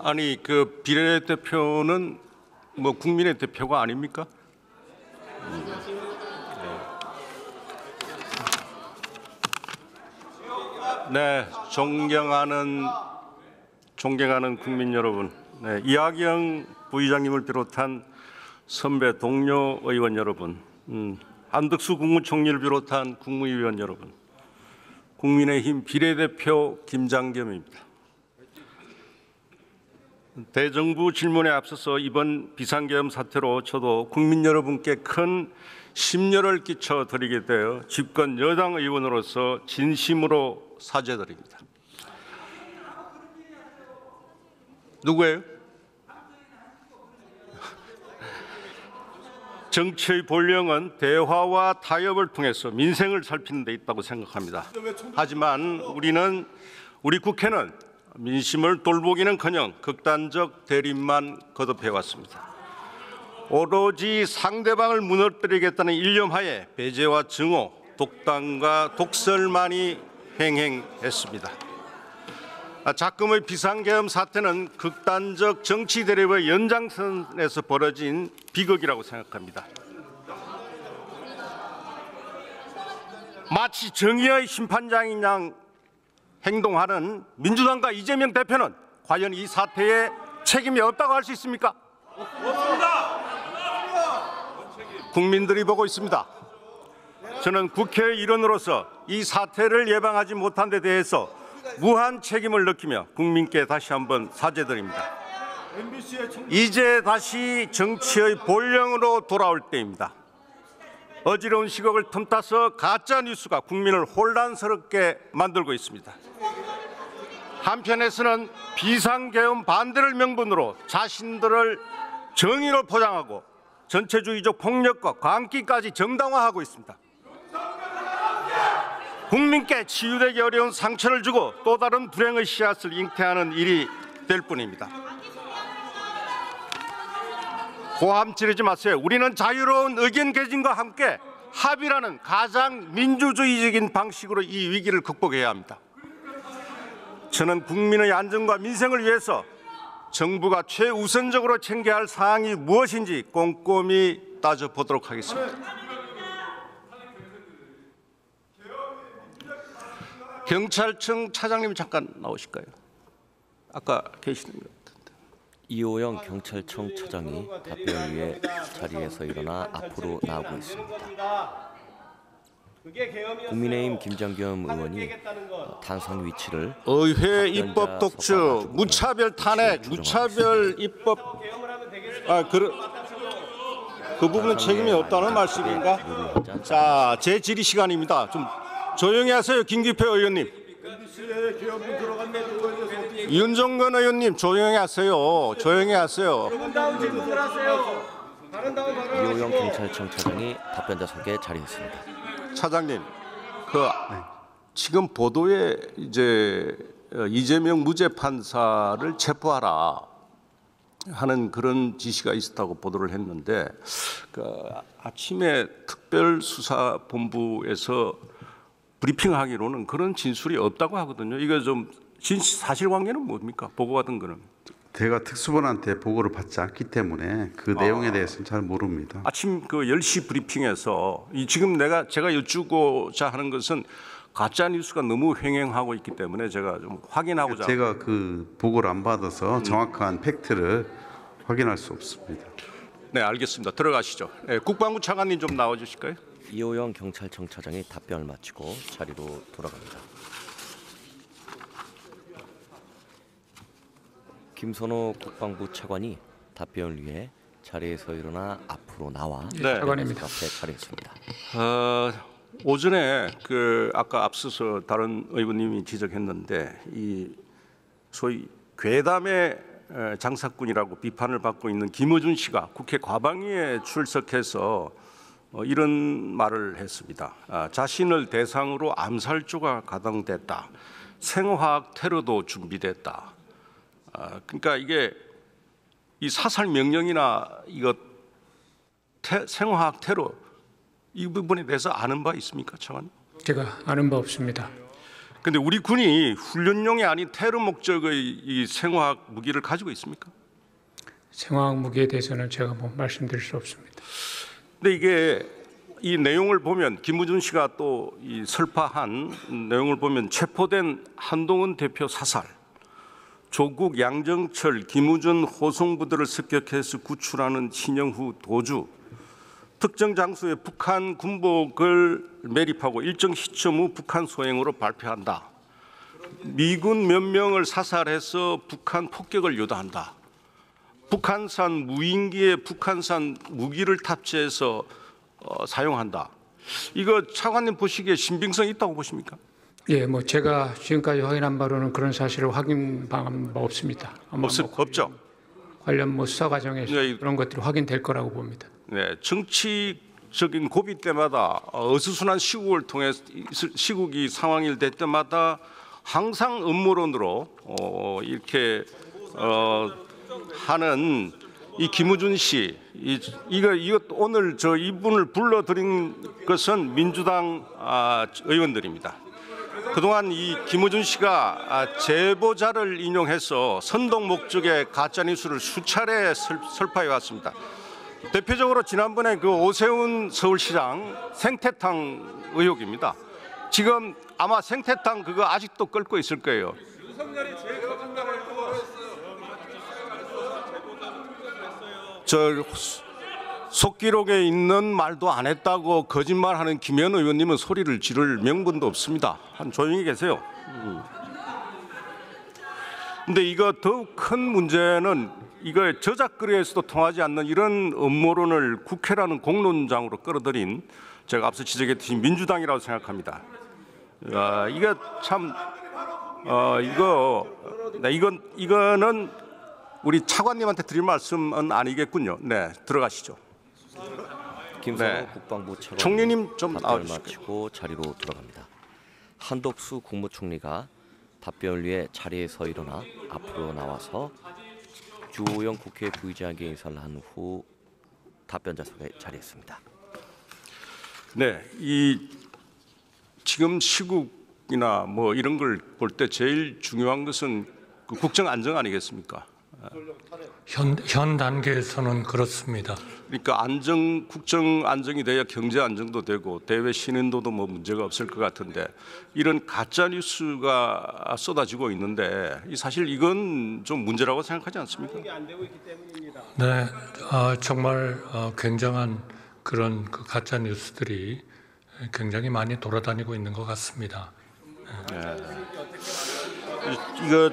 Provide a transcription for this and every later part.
아니 그 비례대표는 뭐 국민의 대표가 아닙니까? 네, 존경하는 국민 여러분, 네, 이학영 부의장님을 비롯한 선배 동료 의원 여러분, 한덕수 국무총리를 비롯한 국무위원 여러분, 국민의힘 비례대표 김장겸입니다. 대정부 질문에 앞서서 이번 비상계엄 사태로 저도 국민 여러분께 큰 심려를 끼쳐드리게 되어 집권 여당 의원으로서 진심으로 사죄드립니다. 누구예요? 정치의 본령은 대화와 타협을 통해서 민생을 살피는 데 있다고 생각합니다. 하지만 우리 국회는 민심을 돌보기는커녕 극단적 대립만 거듭해왔습니다. 오로지 상대방을 무너뜨리겠다는 일념하에 배제와 증오, 독단과 독설만이 횡행했습니다. 작금의 비상계엄 사태는 극단적 정치 대립의 연장선에서 벌어진 비극이라고 생각합니다. 마치 정의의 심판장인 양 행동하는 민주당과 이재명 대표는 과연 이 사태에 책임이 없다고 할 수 있습니까? 없습니다. 국민들이 보고 있습니다. 저는 국회의 일원으로서 이 사태를 예방하지 못한 데 대해서 무한 책임을 느끼며 국민께 다시 한번 사죄드립니다. 이제 다시 정치의 본령으로 돌아올 때입니다. 어지러운 시각을 틈타서 가짜 뉴스가 국민을 혼란스럽게 만들고 있습니다. 한편에서는 비상계엄 반대를 명분으로 자신들을 정의로 포장하고 전체주의적 폭력과 광기까지 정당화하고 있습니다. 국민께 치유되기 어려운 상처를 주고 또 다른 불행의 씨앗을 잉태하는 일이 될 뿐입니다. 고함 지르지 마세요. 우리는 자유로운 의견 개진과 함께 합의라는 가장 민주주의적인 방식으로 이 위기를 극복해야 합니다. 저는 국민의 안전과 민생을 위해서 정부가 최우선적으로 챙겨야 할 사항이 무엇인지 꼼꼼히 따져보도록 하겠습니다. 경찰청 차장님 잠깐 나오실까요? 아까 계시는 것 같은데. 이호영 경찰청 차장이 답변을 위해 자리에서 일어나 앞으로 나오고 있습니다. 국민의힘 김장겸 의원이 탄상 위치를 의회 입법 독주, 무차별 탄핵, 무차별 입법 그 부분은 책임이 없다는 말씀인가? 자, 제 질의 시간입니다. 좀 조용히 하세요, 김기표 의원님. 윤정건 의원님 조용히 하세요. 조용히 하세요. 이호영 경찰청 차장이 답변자 속에 자리했습니다. 차장님, 지금 보도에 이제 이재명 무죄 판사를 체포하라 하는 그런 지시가 있었다고 보도를 했는데 아침에 특별수사본부에서 브리핑하기로는 그런 진술이 없다고 하거든요. 이거 좀 사실관계는 뭡니까? 보고받은 거는. 제가 특수본한테 보고를 받지 않기 때문에 그 내용에 대해서는 잘 모릅니다. 아침 10시 브리핑에서 지금 제가 여쭈고자 하는 것은 가짜 뉴스가 너무 횡행하고 있기 때문에 제가 좀 확인하고자. 제가 그 보고를 안 받아서 정확한 팩트를 확인할 수 없습니다. 네, 알겠습니다. 들어가시죠. 네, 국방부 차관님 좀 나와 주실까요? 이호영 경찰청 차장이 답변을 마치고 자리로 돌아갑니다. 김선호 국방부 차관이 답변을 위해 자리에서 일어나 앞으로 나와 차관입니다. 앞에 자리했습니다. 오전에 아까 앞서서 다른 의원님이 지적했는데 이 소위 괴담의 장사꾼이라고 비판을 받고 있는 김어준 씨가 국회 과방위에 출석해서 이런 말을 했습니다. 자신을 대상으로 암살조가 가동됐다. 생화학 테러도 준비됐다. 그러니까 이게 이 사살 명령이나 생화학 테러 이 부분에 대해서 아는 바 있습니까, 차관? 제가 아는 바 없습니다. 근데 우리 군이 훈련용이 아닌 테러 목적의 이 생화학 무기를 가지고 있습니까? 생화학 무기에 대해서는 제가 뭐 말씀드릴 수 없습니다. 근데 이게 이 내용을 보면 김우준 씨가 또 이 설파한 내용을 보면 체포된 한동훈 대표 사살, 조국, 양정철, 김우준, 호송부들을 습격해서 구출하는 신영후 도주, 특정 장소에 북한 군복을 매립하고 일정 시점 후 북한 소행으로 발표한다. 미군 몇 명을 사살해서 북한 폭격을 유도한다. 북한산 무인기에 북한산 무기를 탑재해서 사용한다. 이거 차관님 보시기에 신빙성이 있다고 보십니까? 예, 뭐 제가 지금까지 확인한 바로는 그런 사실을 확인한 바 없습니다. 아마 없죠. 관련 뭐 수사 과정에서 네, 그런 것들이 확인될 거라고 봅니다. 네, 정치적인 고비 때마다 어수선한 시국이 상황일 때마다 항상 음모론으로 이렇게 하는 이 김우준 씨, 이거 오늘 이분을 불러들인 것은 민주당 의원들입니다. 그동안 이 김우준 씨가 제보자를 인용해서 선동 목적의 가짜 뉴스를 수차례 설파해 왔습니다. 대표적으로 지난번에 그 오세훈 서울시장 생태탕 의혹입니다. 지금 아마 생태탕 그거 아직도 끓고 있을 거예요. 저 속기록에 있는 말도 안 했다고 거짓말하는 김현 의원님은 소리를 지를 명분도 없습니다. 한 조용히 계세요. 근데 이거 더욱 큰 문제는 이거 저작거리에서도 통하지 않는 이런 음모론을 국회라는 공론장으로 끌어들인 제가 앞서 지적했듯이 민주당이라고 생각합니다. 이거 참 이거는 우리 차관님한테 드릴 말씀은 아니겠군요. 네, 들어가시죠. 김성호 네. 국방부 차관이 총리님 좀 답변을 나와주실까요? 마치고 자리로 돌아갑니다. 한덕수 국무총리가 답변을 위해 자리에서 일어나 앞으로 나와서 주호영 국회 부의장에게 인사를 한 후 답변자석에 자리했습니다. 네, 이 지금 시국이나 뭐 이런 걸 볼 때 제일 중요한 것은 그 국정 안정 아니겠습니까? 현 단계에서는 그렇습니다. 그러니까 국정 안정이 돼야 경제 안정도 되고 대외 신인도도 뭐 문제가 없을 것 같은데 이런 가짜 뉴스가 쏟아지고 있는데 사실 이건 좀 문제라고 생각하지 않습니까? 네, 정말 굉장한 그런 그 가짜 뉴스들이 굉장히 많이 돌아다니고 있는 것 같습니다. 이거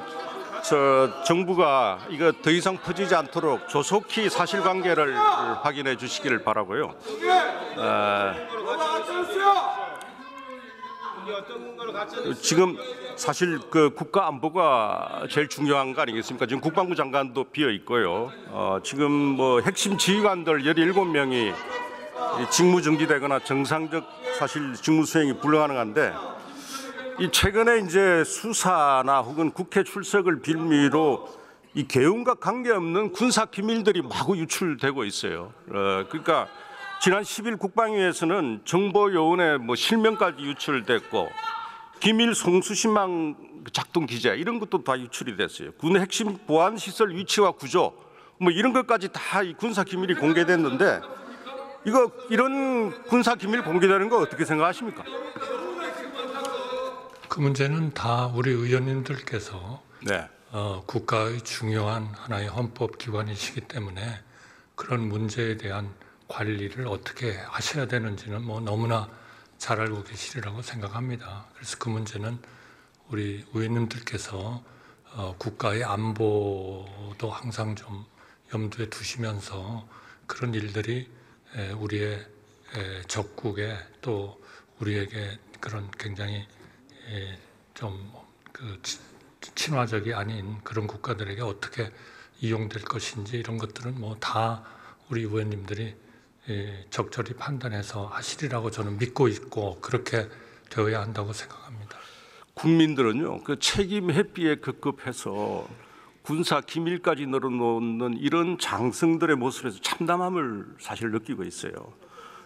정부가 이거 더 이상 퍼지지 않도록 조속히 사실관계를 확인해 주시기를 바라고요. 지금 사실 그 국가 안보가 제일 중요한 거 아니겠습니까? 지금 국방부 장관도 비어 있고요. 지금 뭐 핵심 지휘관들 17명이 직무 정지되거나 정상적 사실 직무 수행이 불가능한데 이 최근에 이제 수사나 혹은 국회 출석을 빌미로 이 계엄과 관계없는 군사 기밀들이 마구 유출되고 있어요. 그러니까 지난 10일 국방위에서는 정보 요원의 뭐 실명까지 유출됐고 기밀 송수신망 작동 기재 이런 것도 다 유출이 됐어요. 군 핵심 보안 시설 위치와 구조 뭐 이런 것까지 다 이 군사 기밀이 공개됐는데 이런 군사 기밀 공개되는 거 어떻게 생각하십니까? 그 문제는 다 우리 의원님들께서 네. 국가의 중요한 하나의 헌법 기관이시기 때문에 그런 문제에 대한 관리를 어떻게 하셔야 되는지는 뭐 너무나 잘 알고 계시리라고 생각합니다. 그래서 그 문제는 우리 의원님들께서 국가의 안보도 항상 좀 염두에 두시면서 그런 일들이 우리의 적국에 또 우리에게 그런 굉장히 좀 그 친화적이 아닌 그런 국가들에게 어떻게 이용될 것인지 이런 것들은 뭐 다 우리 의원님들이 적절히 판단해서 하시리라고 저는 믿고 있고 그렇게 되어야 한다고 생각합니다. 국민들은요, 그 책임 회피에 급급해서 군사 기밀까지 늘어놓는 이런 장성들의 모습에서 참담함을 사실 느끼고 있어요.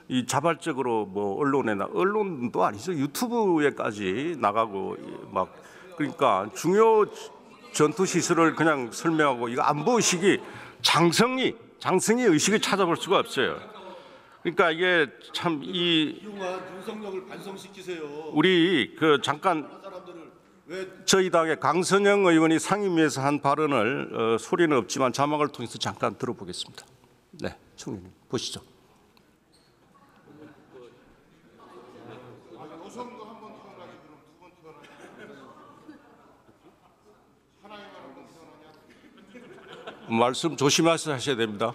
이 자발적으로 뭐 언론도 아니죠. 유튜브에까지 나가고 막 그러니까 중요 전투 시설을 그냥 설명하고 이거 안보 의식이 장성의 의식을 찾아볼 수가 없어요. 그러니까 이게 참 윤석열을 반성시키세요. 우리 잠깐 저희 당의 강선영 의원이 상임위에서 한 발언을 소리는 없지만 자막을 통해서 잠깐 들어보겠습니다. 네, 총리님 보시죠. 말씀 조심해서 하셔야 됩니다.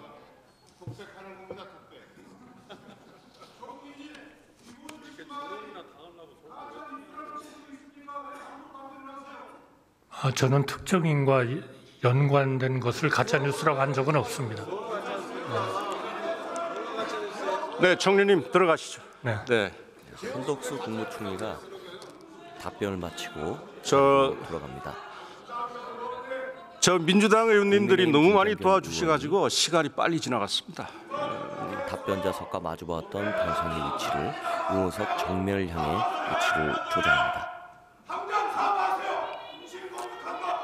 저는 특정인과 연관된 것을 가짜 뉴스라고 한 적은 없습니다. 네, 총리님 들어가시죠. 네. 한덕수 국무총리가 답변을 마치고 저 들어갑니다. 민주당 의원님들이 국민의힘 너무 많이 김장겸 도와주셔가지고 시간이 빨리 지나갔습니다. 답변자석과 마주보았던 단상의 위치를 의원석 정면을 향해 위치를 조정합니다.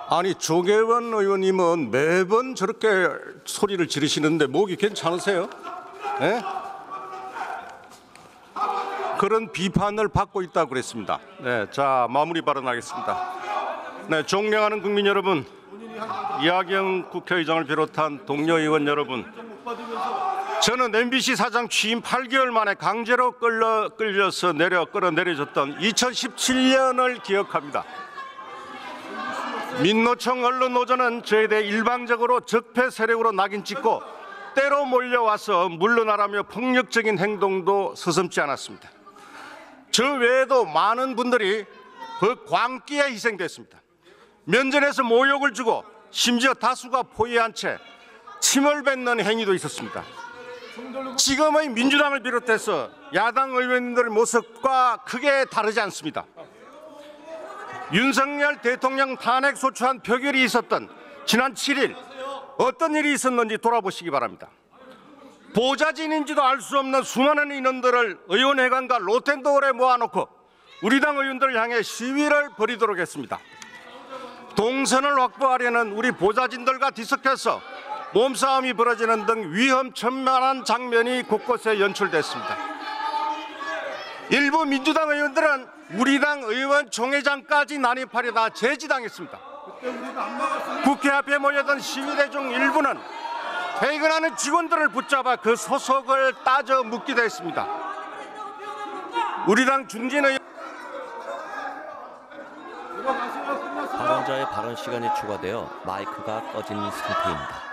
아니 조계원 의원님은 매번 저렇게 소리를 지르시는데 목이 괜찮으세요? 네? 그런 비판을 받고 있다고 그랬습니다. 네, 자 마무리 발언하겠습니다. 네, 존경하는 국민 여러분, 이하경 국회의장을 비롯한 동료 의원 여러분, 저는 MBC 사장 취임 8개월 만에 강제로 끌려서 끌어내려졌던 2017년을 기억합니다. 민노총 언론노조는 저에 대해 일방적으로 적폐 세력으로 낙인 찍고 때로 몰려와서 물러나라며 폭력적인 행동도 서슴지 않았습니다. 저 외에도 많은 분들이 그 광기에 희생됐습니다. 면전에서 모욕을 주고 심지어 다수가 포위한 채 침을 뱉는 행위도 있었습니다. 지금의 민주당을 비롯해서 야당 의원님들의 모습과 크게 다르지 않습니다. 윤석열 대통령 탄핵 소추안 표결이 있었던 지난 7일 어떤 일이 있었는지 돌아보시기 바랍니다. 보좌진인지도 알 수 없는 수많은 인원들을 의원회관과 로텐도어에 모아놓고 우리 당 의원들을 향해 시위를 벌이도록 했습니다. 동선을 확보하려는 우리 보좌진들과 뒤섞여서 몸싸움이 벌어지는 등 위험천만한 장면이 곳곳에 연출됐습니다. 일부 민주당 의원들은 우리 당 의원 총회장까지 난입하려다 제지당했습니다. 국회 앞에 모여든 시위대 중 일부는 퇴근하는 직원들을 붙잡아 그 소속을 따져 묻기도 했습니다. 우리 당 중진 의원 발언자의 발언 시간이 추가되어 마이크가 꺼진 상태입니다.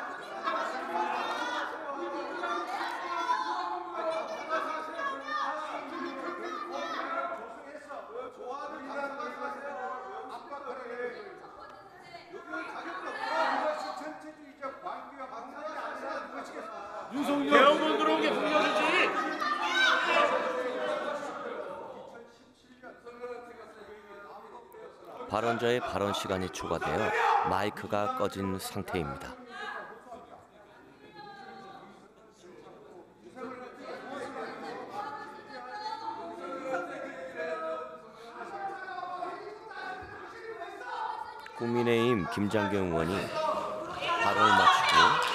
대원군 들어온 게 분명하지. 발언자의 발언 시간이 추가되어 마이크가 꺼진 상태입니다. 국민의힘 김장겸 의원이 발언을 마치고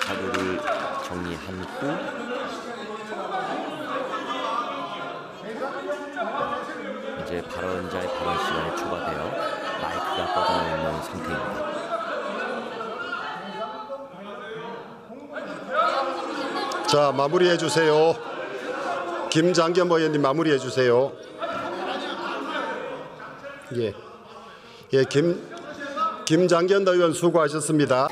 자료를 정리한 후 이제 발언자의 발언 시간이 추가되어 마이크가 꺼져 있는 상태입니다. 자, 마무리해 주세요. 김장겸 의원님 마무리해 주세요. 김장겸 의원 수고하셨습니다.